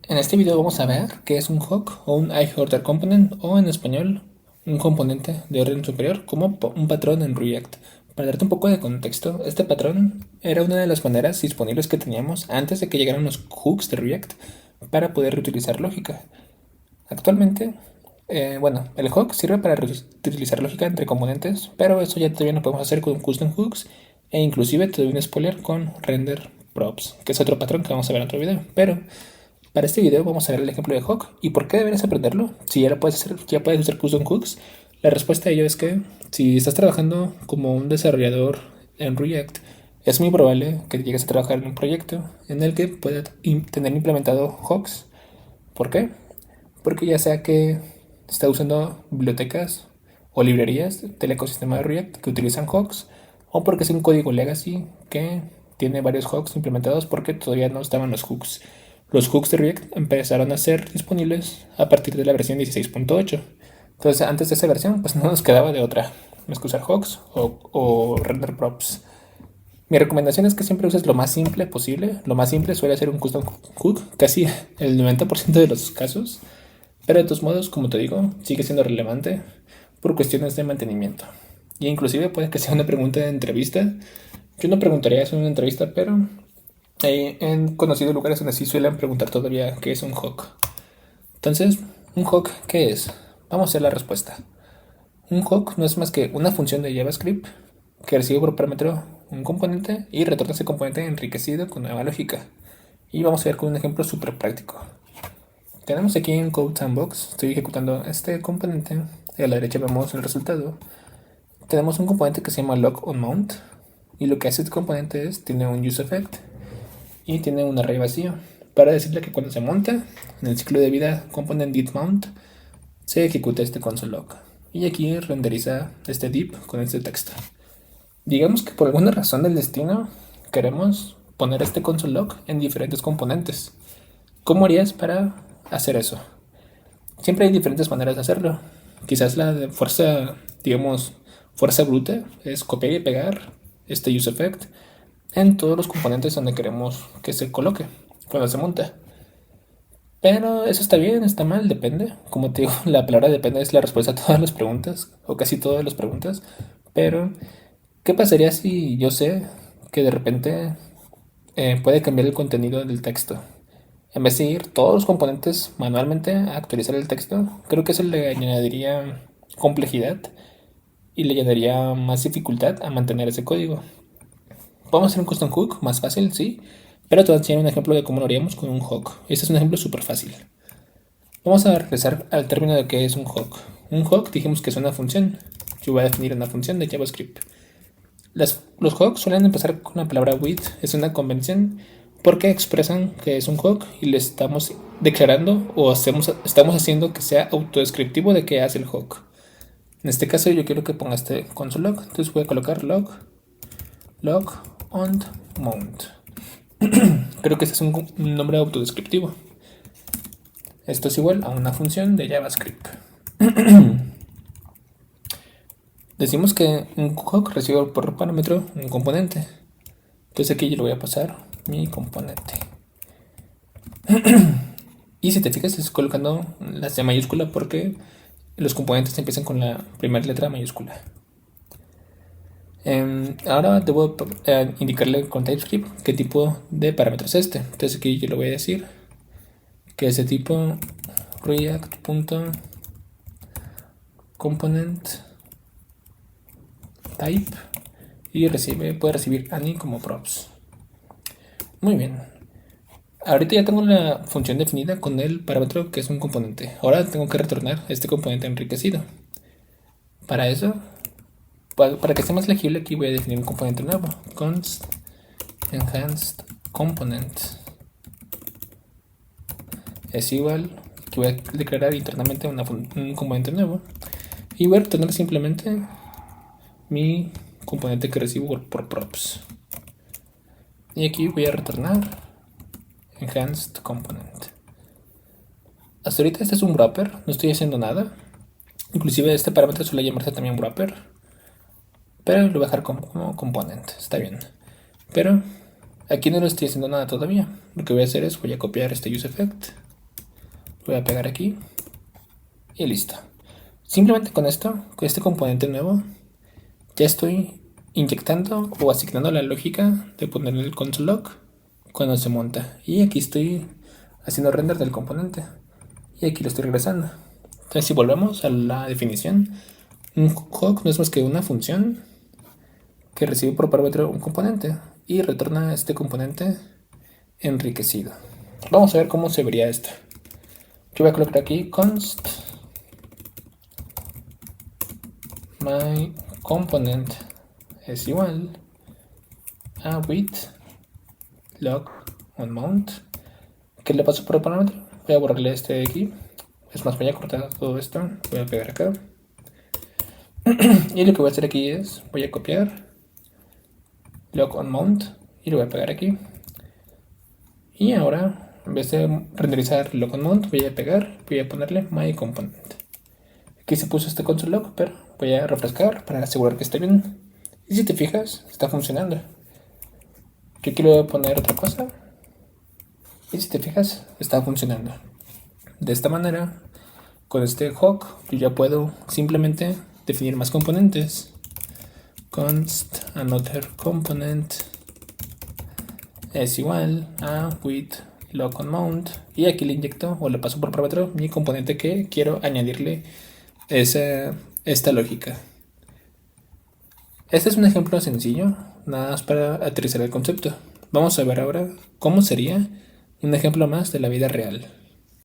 En este video vamos a ver qué es un hook o un high order component o en español un componente de orden superior como un patrón en React. Para darte un poco de contexto, este patrón era una de las maneras disponibles que teníamos antes de que llegaran los hooks de React para poder reutilizar lógica. Actualmente, el hook sirve para reutilizar lógica entre componentes, pero eso ya todavía lo podemos hacer con custom hooks e inclusive te doy un spoiler con render props, que es otro patrón que vamos a ver en otro video. Pero para este video vamos a ver el ejemplo de hook y por qué deberías aprenderlo. Si ya lo puedes hacer, ya puedes usar custom hooks. La respuesta a ello es que si estás trabajando como un desarrollador en React, es muy probable que llegues a trabajar en un proyecto en el que puedas tener implementado hooks. ¿Por qué? Porque ya sea que está usando bibliotecas o librerías del ecosistema de React que utilizan hooks, o porque es un código legacy que tiene varios hooks implementados porque todavía no estaban los hooks. Los hooks de React empezaron a ser disponibles a partir de la versión 16.8. Entonces, antes de esa versión, pues no nos quedaba de otra más que usar hooks o render props. Mi recomendación es que siempre uses lo más simple posible. Lo más simple suele ser un custom hook, casi el 90% de los casos. Pero de todos modos, como te digo, sigue siendo relevante por cuestiones de mantenimiento. Y inclusive puede que sea una pregunta de entrevista. Yo no preguntaría eso en una entrevista, pero he conocido lugares donde sí suelen preguntar todavía qué es un hook. Entonces, ¿un hook qué es? Vamos a hacer la respuesta. Un hook no es más que una función de JavaScript que recibe por parámetro un componente y retorna ese componente enriquecido con nueva lógica. Y vamos a ver con un ejemplo súper práctico. Tenemos aquí en Code Sandbox, estoy ejecutando este componente y a la derecha vemos el resultado. Tenemos un componente que se llama lock_onMount y lo que hace este componente es, tiene un useEffect y tiene un array vacío para decirle que cuando se monta en el ciclo de vida component didMount se ejecuta este console_log y aquí renderiza este div con este texto. Digamos que por alguna razón del destino queremos poner este console_log en diferentes componentes. ¿Cómo harías para hacer eso? Siempre hay diferentes maneras de hacerlo. Quizás la de fuerza, digamos, fuerza bruta es copiar y pegar este useEffect en todos los componentes donde queremos que se coloque cuando se monta. Pero eso está bien, está mal, depende. Como te digo, la palabra depende es la respuesta a todas las preguntas, o casi todas las preguntas. Pero, ¿qué pasaría si yo sé que de repente puede cambiar el contenido del texto? En vez de ir todos los componentes manualmente a actualizar el texto, creo que eso le añadiría complejidad y le añadiría más dificultad a mantener ese código. Podemos hacer un custom hook más fácil, sí, pero te voy a enseñar un ejemplo de cómo lo haríamos con un hook. Este es un ejemplo súper fácil. Vamos a regresar al término de qué es un hook. Un hook dijimos que es una función. Yo voy a definir una función de JavaScript. Los hooks suelen empezar con la palabra with, es una convención porque expresan que es un hook y le estamos declarando o estamos haciendo que sea autodescriptivo de qué hace el hook. En este caso yo quiero que ponga este console_log, entonces voy a colocar log on mount. Creo que este es un nombre autodescriptivo. Esto es igual a una función de JavaScript. Decimos que un hook recibe por parámetro un componente. Entonces aquí yo le voy a pasar mi componente. Y si te fijas, estoy colocando la C mayúscula porque los componentes empiezan con la primera letra mayúscula. Ahora debo indicarle con TypeScript qué tipo de parámetro es este. Entonces aquí yo le voy a decir que ese tipo react.component type y puede recibir any como props. Muy bien. Ahorita ya tengo la función definida con el parámetro que es un componente. Ahora tengo que retornar este componente enriquecido. Para eso, para que esté más legible, aquí voy a definir un componente nuevo. Const enhanced component es igual, que voy a declarar internamente un componente nuevo. Y voy a retornar simplemente mi componente que recibo por props. Y aquí voy a retornar enhanced component. Hasta ahorita este es un wrapper, no estoy haciendo nada. Inclusive este parámetro suele llamarse también wrapper, pero lo voy a dejar como component, está bien. Pero aquí no lo estoy haciendo nada todavía. Lo que voy a hacer es voy a copiar este useEffect Voy a pegar aquí y listo. Simplemente con esto, con este componente nuevo, ya estoy inyectando o asignando la lógica de ponerle el console log cuando se monta. Y aquí estoy haciendo render del componente. Y aquí lo estoy regresando. Entonces, si volvemos a la definición, un hook no es más que una función que recibe por parámetro un componente y retorna este componente enriquecido. Vamos a ver cómo se vería esto. Yo voy a colocar aquí const my component es igual a with log on mount. ¿Qué le paso por el parámetro? Voy a borrarle este de aquí. Es más, voy a cortar todo esto. Voy a pegar acá. Y lo que voy a hacer aquí es, voy a copiar log on mount y lo voy a pegar aquí. Y ahora, en vez de renderizar log on mount, voy a pegar, voy a ponerle my component. Aquí se puso este console log, pero voy a refrescar para asegurar que esté bien. Y si te fijas, está funcionando. Yo quiero poner otra cosa. Y si te fijas, está funcionando. De esta manera, con este hook, yo ya puedo simplemente definir más componentes. Const another component es igual a with log on mount. Y aquí le inyecto o le paso por parámetro mi componente que quiero añadirle esta lógica. Este es un ejemplo sencillo, nada más para aterrizar el concepto. Vamos a ver ahora cómo sería un ejemplo más de la vida real.